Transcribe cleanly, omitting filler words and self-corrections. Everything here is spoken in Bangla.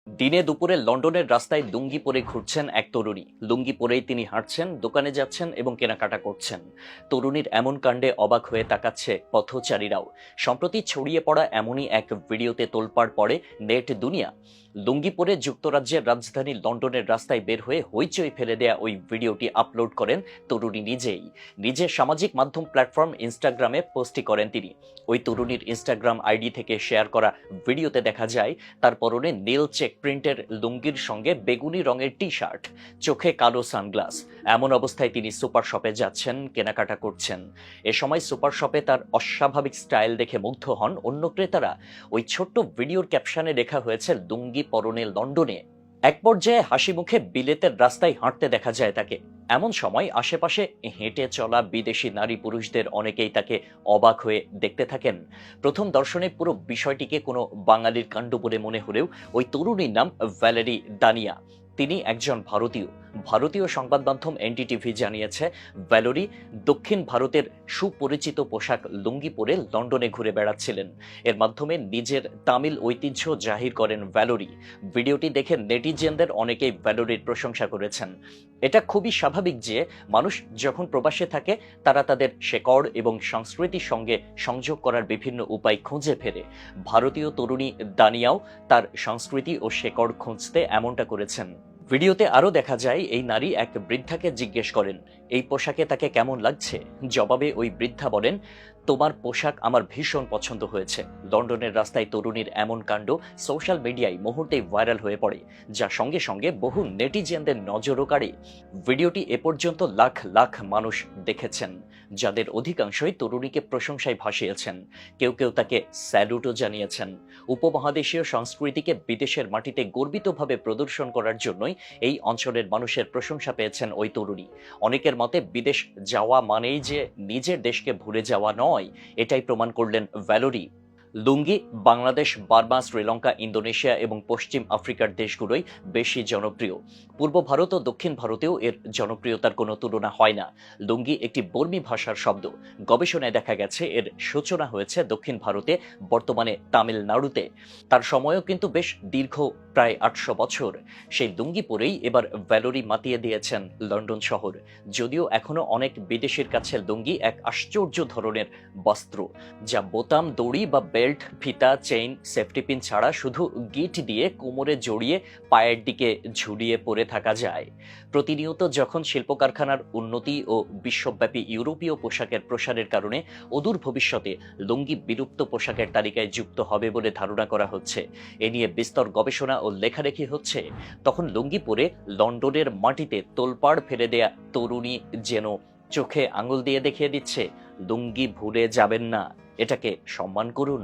দিনে দুপুরে লন্ডনের রাস্তায় লুঙ্গি পরে ঘুরছেন এক তরুণী। লুঙ্গি পরেই তিনি হাঁটছেন, দোকানে যাচ্ছেন এবং কেনাকাটা করছেন। তরুণীর এমন কাণ্ডে অবাক হয়ে তাকাচ্ছে পথচারীরাও। সম্প্রতি ছড়িয়ে পড়া এমনই এক ভিডিওতে তোলপাড় পড়ে নেট দুনিয়া। লুঙ্গি পরে যুক্তরাজ্যের রাজধানী লন্ডনের রাস্তায় বের হয়ে হইচই ফেলে দেয়া ওই ভিডিওটি আপলোড করেন তরুণী নিজেই। নিজের সামাজিক মাধ্যম প্ল্যাটফর্ম ইনস্টাগ্রামে পোস্টই করেন তিনি। ওই তরুণীর ইনস্টাগ্রাম আইডি থেকে শেয়ার করা ভিডিওতে দেখা যায় তার পরনে নীল চেক প্রিন্টের লুঙ্গির সঙ্গে বেগুনি রঙের টি শার্ট, চোখে কালো সানগ্লাস। এমন অবস্থায় তিনি সুপার শপে যাচ্ছেন, কেনাকাটা করছেন। এ সময় সুপার শপে তার অস্বাভাবিক স্টাইল দেখে মুগ্ধ হন অন্য ক্রেতারা। ওই ছোট্ট ভিডিওর ক্যাপশনে লেখা হয়েছে লুঙ্গি পরনে লন্ডনে। এক পর্যায়ে হাসি মুখে বিলেতের রাস্তায় হাঁটতে দেখা যায় তাকে। এমন সময় আশেপাশে হেঁটে চলা বিদেশি নারী পুরুষদের অনেকেই তাকে অবাক হয়ে দেখতে থাকেন। প্রথম দর্শনে পুরো বিষয়টিকে কোনো বাঙালির কাণ্ড বলে মনে হলেও ওই তরুণীর নাম ভ্যালেরি দানিয়া। তিনি একজন ভারতীয় সংবাদ মাধ্যম এনডিটিভি জানিয়েছে, ভ্যালেরি দক্ষিণ ভারতের সুপরিচিত পোশাক লুঙ্গি পরে লন্ডনে ঘুরে বেড়াচ্ছিলেন। এর মাধ্যমে নিজের তামিল ঐতিহ্য জাহির করেন ভ্যালেরি। ভিডিওটি দেখে নেটিজেনদের অনেকেই ভ্যালেরির প্রশংসা করেছেন। এটা খুবই স্বাভাবিক যে মানুষ যখন প্রবাসে থাকে তারা তাদের শেকড় এবং সংস্কৃতির সঙ্গে সংযোগ করার বিভিন্ন উপায় খুঁজে ফেরে। ভারতীয় তরুণী দানিয়াও তার সংস্কৃতি ও শেকড় খুঁজতে এমনটা করেছেন। ভিডিওতে আরও দেখা যায় এই নারী এক বৃদ্ধাকে জিজ্ঞেস করেন এই পোশাকে তাকে কেমন লাগছে। জবাবে ওই বৃদ্ধা বলেন, তোমার পোশাক আমার ভীষণ পছন্দ হয়েছে। লন্ডনের রাস্তায় তরুণীর এমন কাণ্ড সোশ্যাল মিডিয়ায় মুহূর্তেই ভাইরাল হয়ে পড়ে, যা সঙ্গে সঙ্গে বহু নেটিজেনদের নজরও কাড়ে। ভিডিওটি এ পর্যন্ত লাখ লাখ মানুষ দেখেছেন, যাদের অধিকাংশই তরুণীকে প্রশংসায় ভাসিয়েছেন। কেউ কেউ তাকে স্যালুটও জানিয়েছেন। উপমহাদেশীয় সংস্কৃতিকে বিদেশের মাটিতে গর্বিতভাবে প্রদর্শন করার জন্যই এই অঞ্চলের মানুষের প্রশংসা পেয়েছেন ওই তরুণী। অনেকের মতে বিদেশ যাওয়া মানেই যে নিজের দেশকে ভুলে যাওয়া নয়, এটাই প্রমাণ করলেন ভ্যালেরি। লুঙ্গি বাংলাদেশ, বার্মা, শ্রীলঙ্কা, ইন্দোনেশিয়া এবং পশ্চিম আফ্রিকার দেশগুলোই বেশি জনপ্রিয়। পূর্ব ভারত ও দক্ষিণ ভারতেও এর জনপ্রিয়তার কোনো তুলনা হয় না। লুঙ্গি একটি বর্মী ভাষার শব্দ। গবেষণায় দেখা গেছে এর সূচনা হয়েছে দক্ষিণ ভারতে, বর্তমানে তামিলনাড়ুতে। তার সময়ও কিন্তু বেশ দীর্ঘ, প্রায় ৮০০ বছর। সেই লুঙ্গি পরেই এবার ভ্যালেরি মাতিয়ে দিয়েছেন লন্ডন শহর। যদিও এখনো অনেক বিদেশির কাছে লুঙ্গি এক আশ্চর্য ধরনের বস্ত্র, যা বোতাম, দড়ি বা বেল্ট, ফিতা, চেইন, সেফটি পিন ছাড়া শুধু গিট দিয়ে কোমরে জড়িয়ে পায়ের দিকে ঝুলিয়ে পরে থাকা যায়। প্রতিনিয়ত যখন শিল্প কারখানার উন্নতি ও বিশ্বব্যাপী ইউরোপীয় পোশাকের প্রসারের কারণে অদূর ভবিষ্যতে লুঙ্গি বিলুপ্ত পোশাকের তালিকায় যুক্ত হবে বলে ধারণা করা হচ্ছে, এ নিয়ে বিস্তর গবেষণা ও লেখালেখি হচ্ছে, তখন লুঙ্গি পরে লন্ডনের মাটিতে তোলপাড় ফেলে দেয়া তরুণী যেন চোখে আঙুল দিয়ে দেখিয়ে দিচ্ছে, লুঙ্গি ভুলে যাবেন না, এটাকে সম্মান করুন।